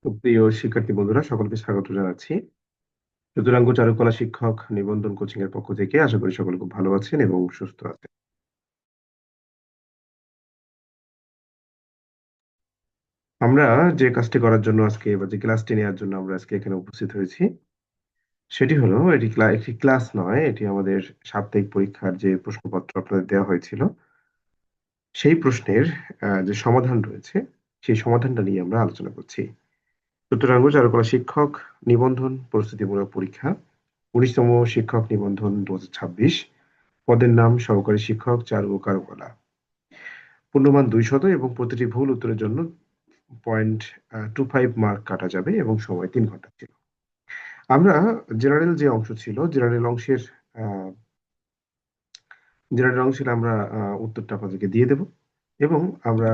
তো প্রিয় শিক্ষার্থী বন্ধুরা, সকলকে স্বাগত জানাচ্ছি চতুরাঙ্গ চারুকলা শিক্ষক নিবন্ধন কোচিং এর পক্ষ থেকে। আশা করি সকলে খুব ভালো আছেন এবং সুস্থ আছেন। আমরা যে কাজটি করার জন্য আজকে বা যে ক্লাসটি নেওয়ার জন্য আমরা আজকে এখানে উপস্থিত হয়েছি, সেটি হলো একটি ক্লাস নয়, এটি আমাদের সাপ্তাহিক পরীক্ষার যে প্রশ্নপত্র আপনাদের দেওয়া হয়েছিল, সেই প্রশ্নের যে সমাধান রয়েছে, সেই সমাধানটা নিয়ে আমরা আলোচনা করছি। চতুরাঙ্গ চারুকলা শিক্ষক নিবন্ধন প্রস্তুতিমূলক পরীক্ষা, 19তম শিক্ষক নিবন্ধন 2026। পদের নাম সহকারী শিক্ষক চারু ও কারুকলা। পূর্ণমান 200 এবং প্রতিটি ভুল উত্তরের জন্য 0.25 মার্ক কাটা যাবে এবং সময় 3 ঘন্টা ছিল। আমরা জেনারেল যে অংশ ছিল, আহ, জেনারেল অংশের আমরা উত্তরটা আপনাদেরকে দিয়ে দেব এবং আমরা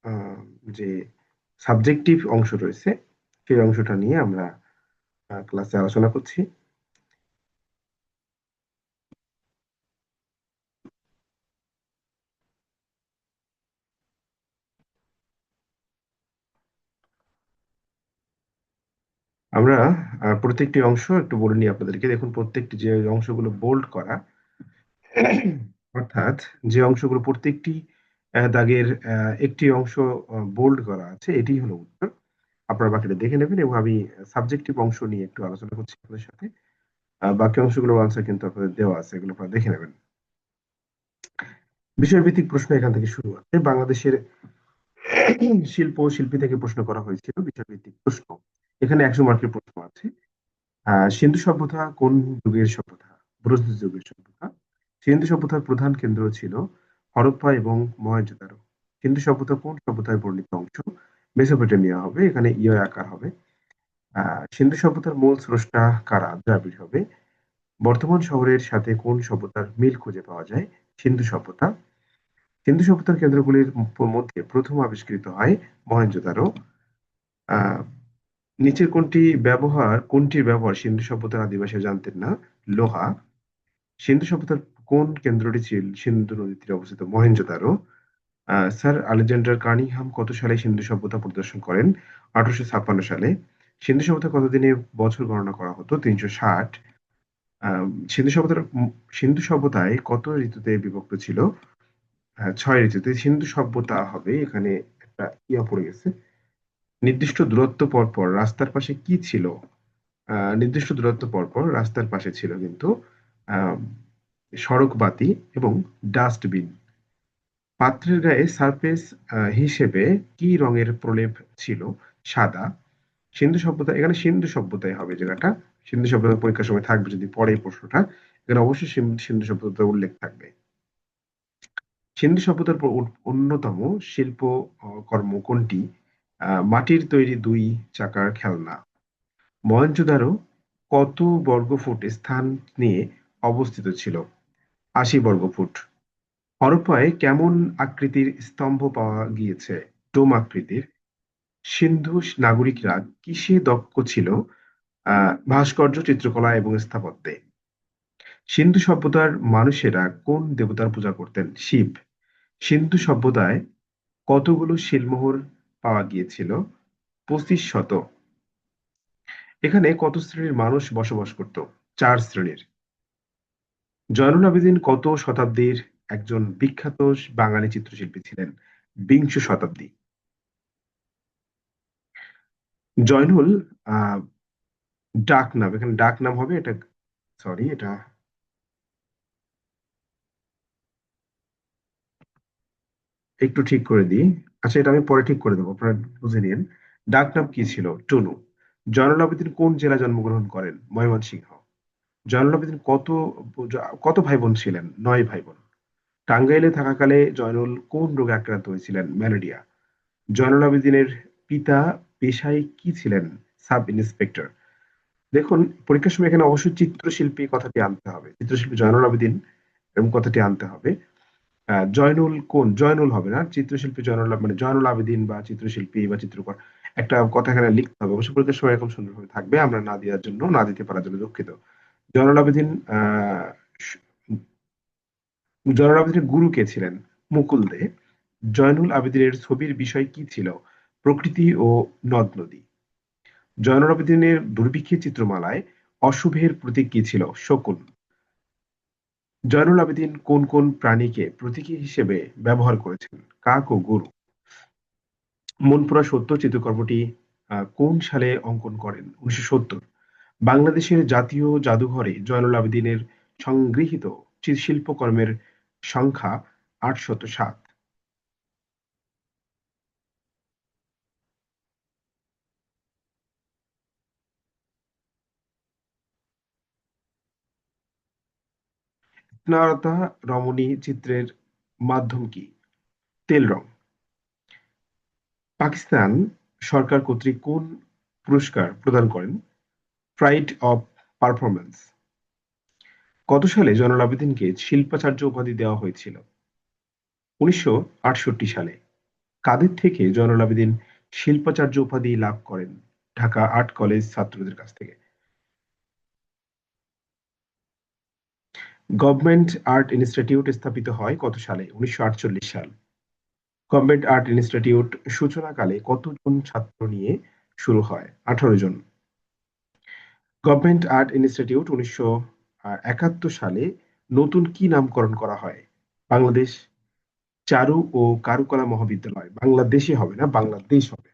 আহ, যে সাবজেক্টিভ অংশ রয়েছে সেই অংশটা নিয়ে আমরা ক্লাসে আলোচনা করছি। আমরা প্রত্যেকটি অংশ একটু বলে নিই আপনাদেরকে। দেখুন, প্রত্যেকটি যে অংশগুলো বোল্ড করা, অর্থাৎ যে অংশগুলো প্রত্যেকটি দাগের একটি অংশ বোল্ড করা আছে, এটি হলো উত্তর। আপনারা বাকিটা দেখে নেবেন এবং আমি সাবজেক্টিভ অংশ নিয়ে একটু আলোচনা করছি আপনাদের সাথে। বাকি অংশগুলোর আনসার কিন্তু আপনাদের দেওয়া আছে, এগুলো আপনারা দেখে নেবেন। বিষয়ভিত্তিক প্রশ্ন এখান থেকে শুরু আছে। বাংলাদেশের শিল্প ও শিল্পী থেকে প্রশ্ন করা হয়েছিল বিষয়ভিত্তিক প্রশ্ন। এখানে 100 মার্কের প্রশ্ন আছে। সিন্ধু সভ্যতা কোন যুগের সভ্যতা? ব্রোঞ্জ যুগের সভ্যতা। সিন্ধু সভ্যতার প্রধান কেন্দ্র ছিল হরপ্পা এবং মহেঞ্জোদারো। সিন্ধু সভ্যতা কোন সভ্যতায় বর্ণিত অংশ? মেসোপটেমিয়া হবে, এখানে ইয় আকার হবে। সিন্ধু সভ্যতার মূল স্রষ্টা কারা? দ্রাবিড় হবে। বর্তমান শহরের সাথে কোন সভ্যতার মিল খুঁজে পাওয়া যায়? সিন্ধু সভ্যতা। সিন্ধু সভ্যতার কেন্দ্রগুলির মধ্যে প্রথম আবিষ্কৃত হয় মহেঞ্জোদারো। আহ নিচের কোনটির ব্যবহার সিন্ধু সভ্যতার আদিবাসীরা জানতেন না? লোহা। সিন্ধু সভ্যতার কোন কেন্দ্রটি ছিল সিন্ধু নদীর তীরে অবস্থিত? মহেঞ্জোদারো। স্যার আলেকজান্ডার কানিংহাম কত সালে সিন্ধু সভ্যতা পরিদর্শন করেন? 1856 সালে। সিন্ধু সভ্যতা কতদিনে বছর গণনা করা হতো? 360। আহ, সিন্ধু সভ্যতার সিন্ধু সভ্যতায় কত ঋতুতে বিভক্ত ছিল? 6 ঋতুতে। সিন্ধু সভ্যতা হবে, এখানে একটা ইয়া পড়ে গেছে। নির্দিষ্ট দূরত্ব পর পর রাস্তার পাশে কি ছিল? নির্দিষ্ট দূরত্ব পর পর রাস্তার পাশে ছিল কিন্তু আহ সড়ক বাতি এবং ডাস্টবিন। পাত্রের গায়ে সারফেস হিসেবে কি রঙের প্রলেপ ছিল? সাদা। সিন্ধু সভ্যতা, এখানে সিন্ধু সভ্যতায় হবে জায়গাটা। সিন্ধু সভ্যতা পরীক্ষার সময় থাকবে, যদি পড়ে এই প্রশ্নটা, এখানে অবশ্যই সিন্ধু সভ্যতার উল্লেখ থাকবে। সিন্ধু সভ্যতার অন্যতম শিল্প কর্ম কোনটি? মাটির তৈরি 2 চাকার খেলনা। মহেঞ্জোদারো কত বর্গফুট স্থান নিয়ে অবস্থিত ছিল? 80 বর্গফুট। হরপ্পায় কেমন আকৃতির স্তম্ভ পাওয়া গিয়েছে? ডোম আকৃতির। সিন্ধু নাগরিকরা কিসে দক্ষ ছিল? ভাস্কর্য, চিত্রকলা এবং স্থাপত্যে। সিন্ধু সভ্যতার মানুষেরা কোন দেবতার পূজা করতেন? শিব। সিন্ধু সভ্যতায় কতগুলো শিলমোহর পাওয়া গিয়েছিল? 2500। এখানে কত শ্রেণীর মানুষ বসবাস করত? 4 শ্রেণীর। জয়নুল আবেদিন কত শতাব্দীর একজন বিখ্যাত বাঙালি চিত্রশিল্পী ছিলেন? 20 শতাব্দী। জয়নুল আহ ডাক নাম, এখানে ডাক নাম হবে এটা। সরি, এটা একটু ঠিক করে দিই। আচ্ছা, এটা আমি পরে ঠিক করে দেবো, আপনারা বুঝে নিন। ডাক নাম কি ছিল? টুনু। জয়নুল আবেদিন কোন জেলায় জন্মগ্রহণ করেন? ময়মনসিংহ। জয়নুল আবেদিন কত ভাই বোন ছিলেন? 9 ভাই বোন। টাঙ্গাইলে থাকাকালে জয়নুল কোন রোগে আক্রান্ত হয়েছিলেন? ম্যালেরিয়া। জয়নুল আবেদিনের পিতা পেশায় কি ছিলেন? Sub inspector. দেখুন, পরীক্ষার সময় এখানে অবশ্যই চিত্রশিল্পী কথাটি আনতে হবে, চিত্রশিল্পী জয়নুল আবেদিন এরকম কথাটি আনতে হবে। জয়নুল হবে না, চিত্রশিল্পী মানে জয়নুল আবেদিন বা চিত্রশিল্পী বা চিত্রকর, একটা কথা এখানে লিখতে হবে। অবশ্যই পরীক্ষার সময় এরকম সুন্দরভাবে থাকবে, আমরা না দিতে পারার জন্য দুঃখিত। জয়নুল আবেদিন আহ জয়নুল আবেদিনের গুরু কে ছিলেন? মুকুল দে। জয়নুল আবেদিনের ছবির বিষয় কি ছিল? প্রকৃতি ও নদ নদী। জয়নুল আবেদিনের দুর্ভিক্ষের চিত্রমালায় অশুভের প্রতীক কি ছিল? শকুন। জয়নুল আবেদিন কোন কোন প্রাণীকে প্রতীকী হিসেবে ব্যবহার করেছেন? কাক ও গরু। মনপুরা সত্য চিত্রকর্মটি কোন সালে অঙ্কন করেন? 1970। বাংলাদেশের জাতীয় জাদুঘরে জয়নুল আবেদিনের সংগৃহীত শিল্পকর্মের সংখ্যা 807। স্নিগ্ধতা রমণী চিত্রের মাধ্যম কি? তেল রং। পাকিস্তান সরকার কর্তৃক কোন পুরস্কার প্রদান করেন? Pride of performance. কত সালে জয়নুল আবেদিনকে শিল্পাচার্য উপাধি দেওয়া হয়েছিল? 1968 সালে। কাদের থেকে জয়নুল আবেদিন শিল্পাচার্য উপাধি লাভ করেন? ঢাকা আর্ট কলেজ ছাত্রদের কাছ থেকে। গভর্নমেন্ট আর্ট ইনস্টিটিউট স্থাপিত হয় কত সালে? 1948 সাল। গভর্নমেন্ট আর্ট ইনস্টিটিউট সূচনাকালে কতজন ছাত্র নিয়ে শুরু হয়? 18 জন। গভর্নমেন্ট আর্ট ইনস্টিটিউট 1971 সালে নতুন কি নামকরণ করা হয়? বাংলাদেশ চারু ও কারুকলা মহাবিদ্যালয়। বাংলাদেশে হবে না, বাংলাদেশ হবে।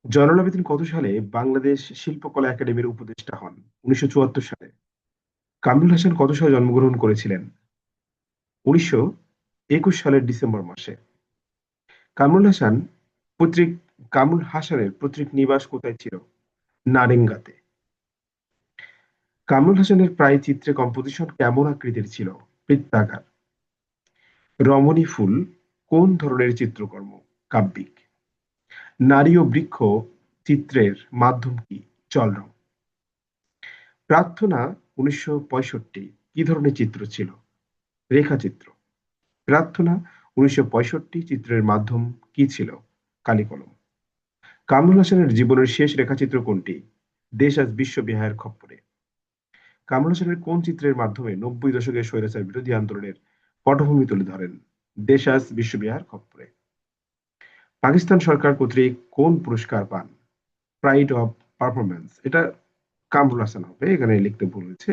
জয়নুল আবেদিন কত সালে বাংলাদেশ শিল্পকলা একাডেমির উপদেষ্টা হন? 1974 সালে। কামরুল হাসান কত সালে জন্মগ্রহণ করেছিলেন? 1921 সালের ডিসেম্বর মাসে। কামরুল হাসান পৈতৃক কামরুল হাসানের পৈতৃক নিবাস কোথায় ছিল? নারেঙ্গাতে। কামরুল হাসানের প্রায় চিত্রে কম্পোজিশন কেমন আকৃতির ছিল? বৃত্তাকার। রমণী ফুল কোন ধরনের চিত্রকর্ম? কাব্যিক। নারী ও বৃক্ষ চিত্রের মাধ্যম কি? জল রং। প্রার্থনা 1965 কি ধরনের চিত্র ছিল? রেখাচিত্র। প্রার্থনা 1965 চিত্রের মাধ্যম কি ছিল? কালিকলম। কামরুল হাসানের জীবনের শেষ রেখাচিত্র কোনটি? দেশ আজ বিশ্ব বিহায়ের খপ্পরে। কামরুল হাসানের কোন চিত্রের মাধ্যমে 90 দশকের স্বৈরাচার বিরোধী আন্দোলনের পটভূমি তুলে ধরেন? দেশ আজ বিশ্ব বিহার খপ্পরে। পাকিস্তান সরকার কর্তৃক কোন পুরস্কার পান? Pride of performance. এটা কামরুল হাসান হবে, এখানে লিখতে ভুল হয়েছে।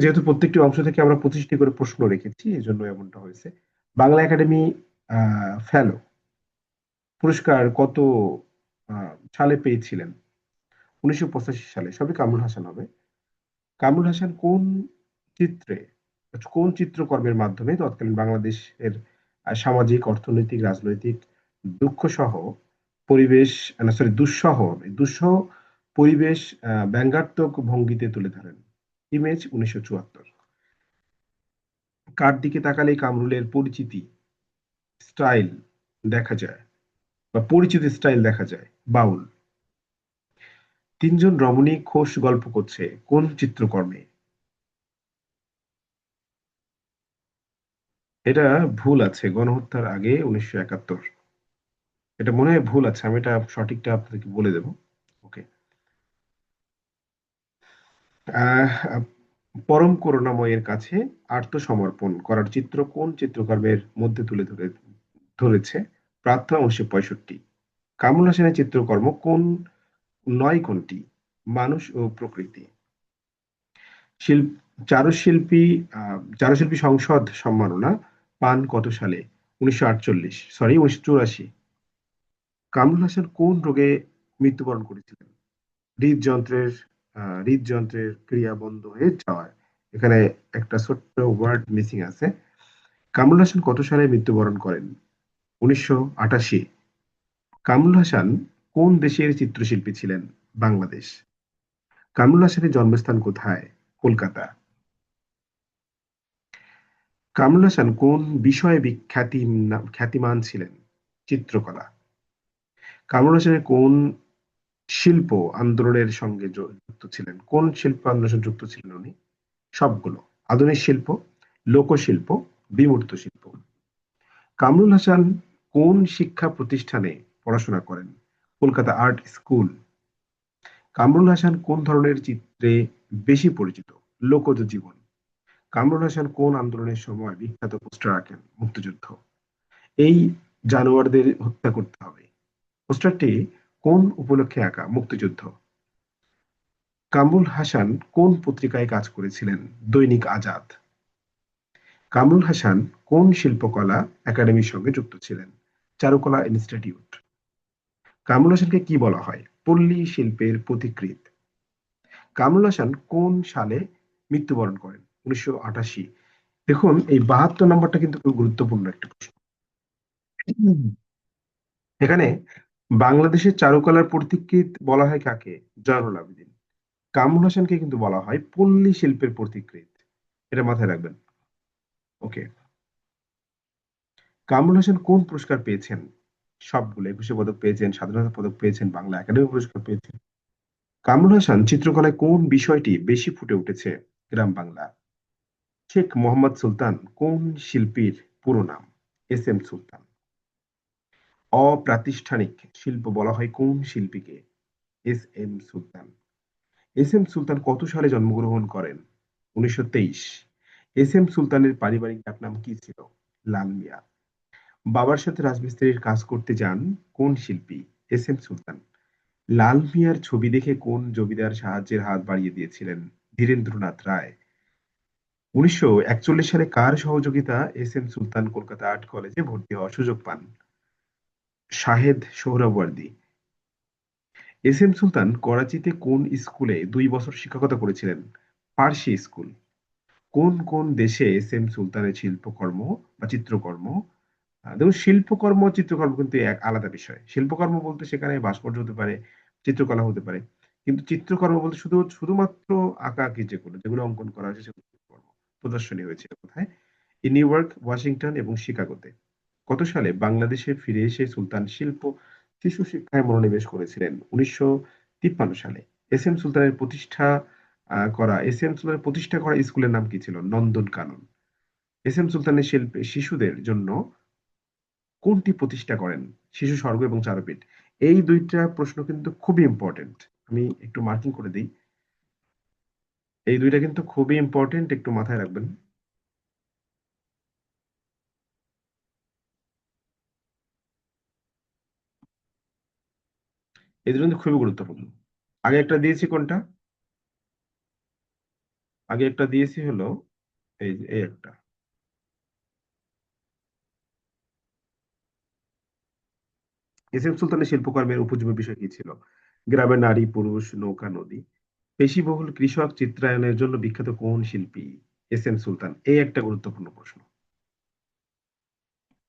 যেহেতু প্রত্যেকটি অংশ থেকে আমরা 25টি করে প্রশ্ন রেখেছি, এই জন্য এমনটা হয়েছে। বাংলা একাডেমি ফেলো পুরস্কার কত সালে পেয়েছিলেন? 1985 সালে। সবই কামরুল হাসান হবে। কামরুল হাসান চিত্রে কোন চিত্রকর্মের মাধ্যমে তৎকালীন বাংলাদেশের সামাজিক, অর্থনৈতিক, রাজনৈতিক দুঃখ সহ পরিবেশ সরি দুঃসহ পরিবেশ ব্যঙ্গাত্মক ভঙ্গিতে তুলে ধরেন? ইমেজ 1974। কার দিকে তাকালে কামরুলের স্টাইল দেখা যায় পরিচিত স্টাইল দেখা যায়? বাউল। তিনজন রমণী খোশ গল্প করছে কোন চিত্রকর্মে? এটা ভুল আছে, গণহত্যার আগে 1971। এটা মনে হয় ভুল আছে, আমি এটা সঠিকটা আপনাদেরকে বলে দেব। ওকে। আহ পরম করুণাময়ের কাছে আত্মসমর্পণ করার চিত্র কোন চিত্রকর্মের মধ্যে ধরেছে? প্রার্থনা 1965। কামরুল হাসানের চিত্রকর্ম কোনটি? মানুষ ও প্রকৃতি। শিল্প চারুশিল্পী সংসদ সম্মাননা পান কত সালে? 1984। কামরুল হাসান কোন রোগে মৃত্যুবরণ করেছিলেন? হৃদযন্ত্রের হৃদযন্ত্রের ক্রিয়া বন্ধ হয়ে যাওয়ায়। এখানে একটা ছোট্ট ওয়ার্ড মিসিং আছে। কামরুল হাসান কত সালে মৃত্যুবরণ করেন? 1988। কামরুল হাসান কোন দেশের চিত্রশিল্পী ছিলেন? বাংলাদেশ। কামরুল হাসানের জন্মস্থান কোথায়? কলকাতা। কামরুল হাসান কোন বিষয়ে খ্যাতিমান ছিলেন? চিত্রকলা। কামরুল হাসানের কোন শিল্প আন্দোলনের সঙ্গে যুক্ত ছিলেন? কোন শিল্প আন্দোলনের সঙ্গে যুক্ত ছিলেন উনি? সবগুলো। আধুনিক শিল্প, লোকশিল্প, বিমূর্ত শিল্প। কামরুল হাসান কোন শিক্ষা প্রতিষ্ঠানে পড়াশোনা করেন? Kolkata art school. কামরুল হাসান কোন ধরনের চিত্রে বেশি পরিচিত? লোকজ জীবন। কামরুল হাসান কোন আন্দোলনের সময় বিখ্যাত পোস্টার আঁকেন? মুক্তিযুদ্ধ। এই জানোয়ারদের হত্যা করতে হবে। পোস্টারটি কোন উপলক্ষে আঁকা? মুক্তিযুদ্ধ। কামরুল হাসান কোন পত্রিকায় কাজ করেছিলেন? দৈনিক আজাদ। কামরুল হাসান কোন শিল্পকলা একাডেমির সঙ্গে যুক্ত ছিলেন? চারুকলা ইনস্টিটিউট। কামরুল হাসানকে কি বলা হয়? পল্লী শিল্পের পথিকৃৎ। কামরুল হাসান কোন সালে মৃত্যুবরণ করেন? 1988। দেখুন, এই 72 নম্বরটা কিন্তু খুব গুরুত্বপূর্ণ একটা প্রশ্ন। হুম। এখানে বাংলাদেশের চারুকলার পথিকৃৎ বলা হয় কাকে? জয়নুল আবেদিন। কামরুল হাসানকে কিন্তু বলা হয় পল্লী শিল্পের পথিকৃৎ। এটা মাথায় রাখবেন। ওকে। কামরুল হাসান কোন পুরস্কার পেয়েছেন? সবগুলো। একুশে পদক পেয়েছেন, স্বাধীনতা পদক পেয়েছেন, বাংলা একাডেমি পুরস্কার পেয়েছেন। কামরুল হাসান চিত্রকলায় কোন বিষয়টি বেশি ফুটে উঠেছে? গ্রাম বাংলা। শেখ মোহাম্মদ সুলতান কোন শিল্পীর পুরো নাম? এস এম সুলতান। অপ্রাতিষ্ঠানিক শিল্প বলা হয় কোন শিল্পীকে? এস এম সুলতান। এস এম সুলতান কত সালে জন্মগ্রহণ করেন? 1923। এস এম সুলতানের পারিবারিক ডাকনাম কি ছিল? লাল মিয়া। বাবার সাথে রাজমিস্ত্রির কাজ করতে যান কোন শিল্পী? এস এম সুলতান। লাল মিয়ার ছবি দেখে কোন জমিদার সাহায্যের হাত বাড়িয়ে দিয়েছিলেন? ধীরেন্দ্রনাথ রায়। 1941 সালে কার সহযোগিতা এস এম সুলতান কলকাতা আর্ট কলেজে ভর্তি হওয়ার সুযোগ পান? শাহেদ সোহরাওয়ার্দী। এস এম সুলতান করাচিতে কোন স্কুলে 2 বছর শিক্ষকতা করেছিলেন? পার্সি স্কুল। কোন কোন দেশে এস এম সুলতানের শিল্পকর্ম বা চিত্রকর্ম? দেখুন, শিল্পকর্ম চিত্রকর্ম কিন্তু এক আলাদা বিষয়। শিল্পকর্ম বলতে সেখানে ভাস্কর্য হতে পারে, চিত্রকলা হতে পারে। কিন্তু চিত্রকর্ম বলতে শুধুমাত্র আঁকা আঁকি যেগুলো যেগুলো অঙ্কন করা হয়েছে সেগুলো চিত্রকর্ম। প্রদর্শনী হয়েছিল কোথায়? নিউ ইয়র্ক, ওয়াশিংটন এবং শিকাগোতে। কত সালে বাংলাদেশে ফিরে এসে সুলতান শিশু শিক্ষায় মনোনিবেশ করেছিলেন? 1953 সালে। এস এম সুলতানের প্রতিষ্ঠা করা স্কুলের নাম কি ছিল? নন্দন কানন। এস এম সুলতানের শিশুদের জন্য কোনটি প্রতিষ্ঠা করেন? শিশু স্বর্গ এবং চারুপীঠ। এই দুইটা প্রশ্ন কিন্তু খুবই ইম্পর্টেন্ট। আমি একটু মার্কিং করে দিই। এই দুইটা কিন্তু খুবই ইম্পর্টেন্ট, একটু মাথায় রাখবেন। এই দুটো কিন্তু খুবই গুরুত্বপূর্ণ। আগে একটা দিয়েছি কোনটা? আগে একটা দিয়েছি হলো এই একটা। এস এম সুলতানের শিল্পকর্মের উপজীব্য বিষয় কি ছিল? গ্রামের নারী পুরুষ, নৌকা নদী। পেশিবহুল কৃষক চিত্রায়নের জন্য বিখ্যাত কোন শিল্পী? এস এম সুলতান। এই একটা গুরুত্বপূর্ণ প্রশ্ন।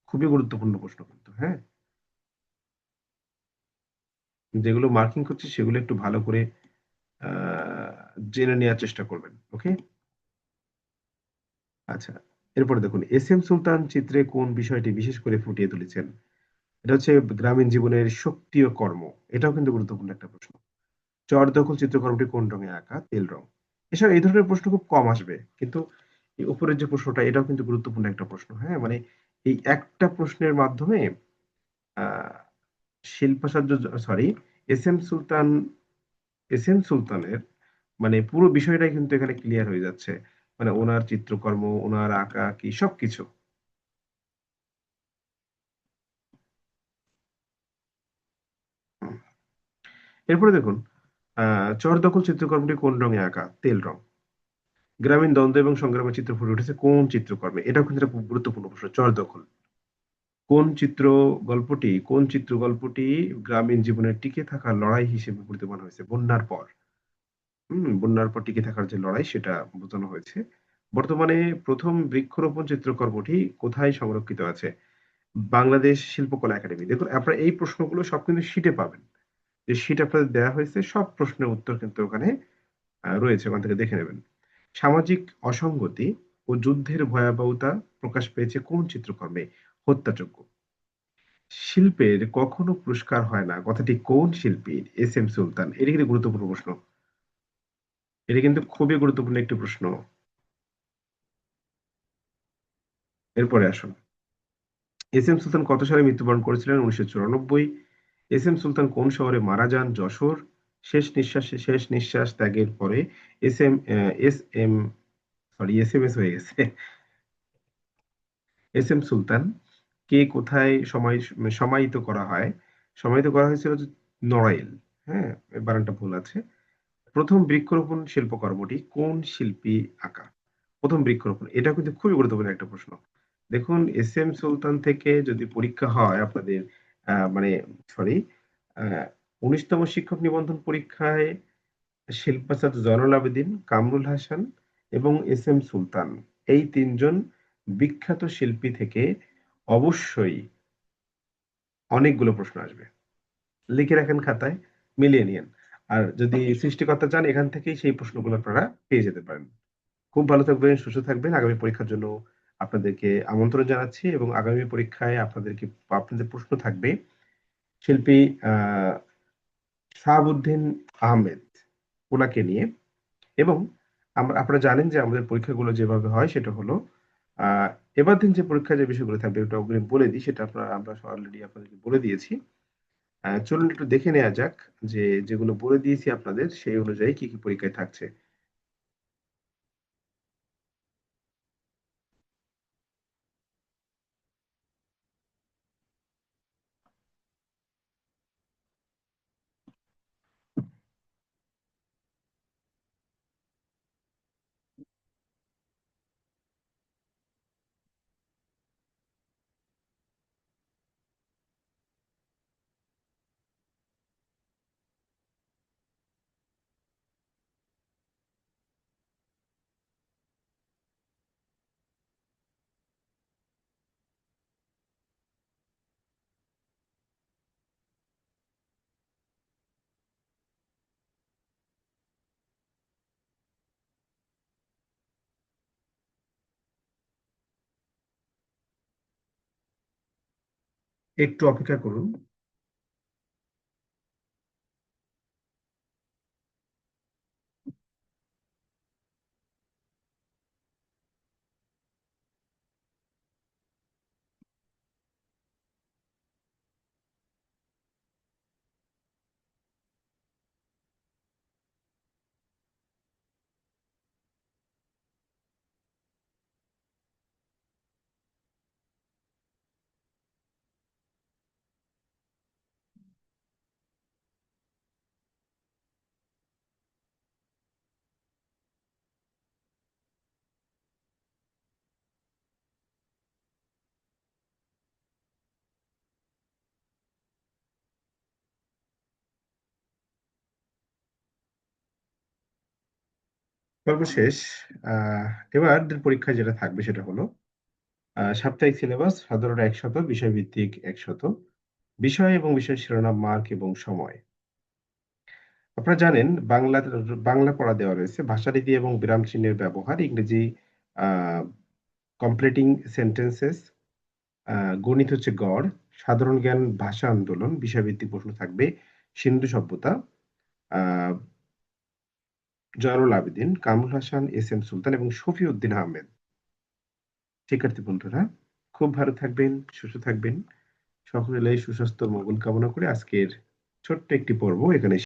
খুবই গুরুত্বপূর্ণ প্রশ্ন কিন্তু, হ্যাঁ। যেগুলো মার্কিং করছি সেগুলো একটু ভালো করে আহ জেনে নেওয়ার চেষ্টা করবেন। ওকে। আচ্ছা, এরপরে দেখুন, এস এম সুলতান চিত্রে কোন বিষয়টি বিশেষ করে ফুটিয়ে তুলেছেন? এটা হচ্ছে গ্রামীণ জীবনের শক্তি ও কর্ম। এটাও কিন্তু গুরুত্বপূর্ণ একটা প্রশ্ন। চর দখল চিত্রকর্মটি কোন রঙে আঁকা? তেল রং। এছাড়া এই ধরনের প্রশ্ন খুব কম আসবে, কিন্তু এই উপরের যে প্রশ্নটা এটাও কিন্তু গুরুত্বপূর্ণ একটা প্রশ্ন, হ্যাঁ। মানে এই একটা প্রশ্নের মাধ্যমে আহ শিল্পাচার্য, সরি, এস এম সুলতান এস এম সুলতানের মানে পুরো বিষয়টাই কিন্তু এখানে ক্লিয়ার হয়ে যাচ্ছে। মানে ওনার চিত্রকর্ম, ওনার আঁকা আঁকি সবকিছু। হুম। এরপরে দেখুন, চর দখল চিত্রকর্মটি কোন রঙে আঁকা? তেল রং। গ্রামীণ দ্বন্দ্ব এবং সংগ্রামের চিত্র ফুটে উঠেছে কোন চিত্রকর্মে? এটাও কিন্তু একটা খুব গুরুত্বপূর্ণ প্রশ্ন। চর দখল। কোন চিত্র গল্পটি গ্রামীণ জীবনের টিকে থাকার লড়াই হিসেবে প্রতীয়মান হয়েছে? বন্যার পর। বন্যার পর টিকে থাকার যে লড়াই সেটা বোঝানো হয়েছে। বর্তমানে প্রথম বৃক্ষরোপণ চিত্রকর্মটি কোথায় সংরক্ষিত আছে? বাংলাদেশ শিল্পকলা একাডেমি। দেখুন, আপনারা এই প্রশ্নগুলো সব কিন্তু শিটে পাবেন। যে শিট আপনাদের দেওয়া হয়েছে সব প্রশ্নের উত্তর কিন্তু ওখানে রয়েছে, ওখান থেকে দেখে নেবেন। সামাজিক অসঙ্গতি ও যুদ্ধের ভয়াবহতা প্রকাশ পেয়েছে কোন চিত্রকর্মে? হত্যাযজ্ঞ। শিল্পের কখনো পুরস্কার হয় না কথাটি কোন শিল্পীর? এস এম সুলতান। এটা কিন্তু গুরুত্বপূর্ণ প্রশ্ন। এটা কিন্তু খুবই গুরুত্বপূর্ণ একটি প্রশ্ন। এরপরে আসুন, এস এম সুলতান কত সালে মৃত্যুবরণ করেছিলেন? 1994। এস এম সুলতান কোন শহরে মারা যান? যশোর। শেষ নিঃশ্বাস ত্যাগের পরে S M S M sorry S M S হয়ে গেছে। এস এম সুলতান কে কোথায় সমাহিত করা হয়? সমাহিত করা হয়েছিল যে নড়াইল। হ্যাঁ? এই বানানটা ভুল আছে। প্রথম বৃক্ষরোপণ শিল্পকর্মটি কোন শিল্পী আঁকা? প্রথম বৃক্ষরোপণ। এটা কিন্তু খুবই গুরুত্বপূর্ণ একটা প্রশ্ন। দেখুন এস এম সুলতান থেকে যদি পরীক্ষা হয় আপনাদের মানে সরি আ ১৯ তম শিক্ষক নিবন্ধন পরীক্ষায় শিল্পা স্যার জয়নুল আবেদীন, কামরুল হাসান এবং এস এম সুলতান এই ৩ জন বিখ্যাত শিল্পী থেকে অবশ্যই অনেকগুলো প্রশ্ন আসবে। লিখে রাখেন খাতায়, মিলিয়ে নিয়েন। আর যদি সৃষ্টিকর্তা চান এখান থেকেই সেই প্রশ্নগুলো আপনারা পেয়ে যেতে পারেন। খুব ভালো থাকবেন, সুস্থ থাকবেন। আগামী পরীক্ষার জন্য আপনাদেরকে আমন্ত্রণ জানাচ্ছি এবং আগামী পরীক্ষায় আপনাদের প্রশ্ন থাকবে শিল্পী আ শাহাবুদ্দিন আহমেদ উনাকে নিয়ে এবং আপনারা জানেন যে আমাদের পরীক্ষাগুলো যেভাবে হয় সেটা হলো আ এবার দিন যে পরীক্ষায় যে বিষয়গুলো থাকবে ওটা অগ্রিম বলে দিই সেটা আমরা অলরেডি আপনাদেরকে বলে দিয়েছি। চলুন একটু দেখে নেয়া যাক যে যেগুলো বলে দিয়েছি আপনাদের সেই অনুযায়ী কি, কি পরীক্ষায় থাকছে। একটু অপেক্ষা করুন। সর্বশেষ আ এবার পরীক্ষায় যেটা থাকবে সেটা হলো সাপ্তাহিক সিলেবাস সাধারণ ১০০, বিষয়ভিত্তিক ১০০, বিষয় এবং বিষয়ের শিরোনাম, মার্ক এবং সময়। আপনারা জানেন বাংলা পড়া দেওয়া রয়েছে। ভাষারীতি এবং বিরাম চিহ্নের ব্যবহার, ইংরেজি আ কমপ্লিটিং সেন্টেন্সেস, আ গণিত হচ্ছে গড়, সাধারণ জ্ঞান, ভাষা আন্দোলন, বিষয়ভিত্তিক প্রশ্ন থাকবে সিন্ধু সভ্যতা, আ জয়নুল আবেদীন, কামরুল হাসান, এস এম সুলতান এবং শফিউদ্দিন আহমেদ। শিক্ষার্থী বন্ধুরা খুব ভালো থাকবেন, সুস্থ থাকবেন। সকলের সুস্বাস্থ্য ও মঙ্গল কামনা করে আজকের ছোট্ট একটি পর্ব এখানে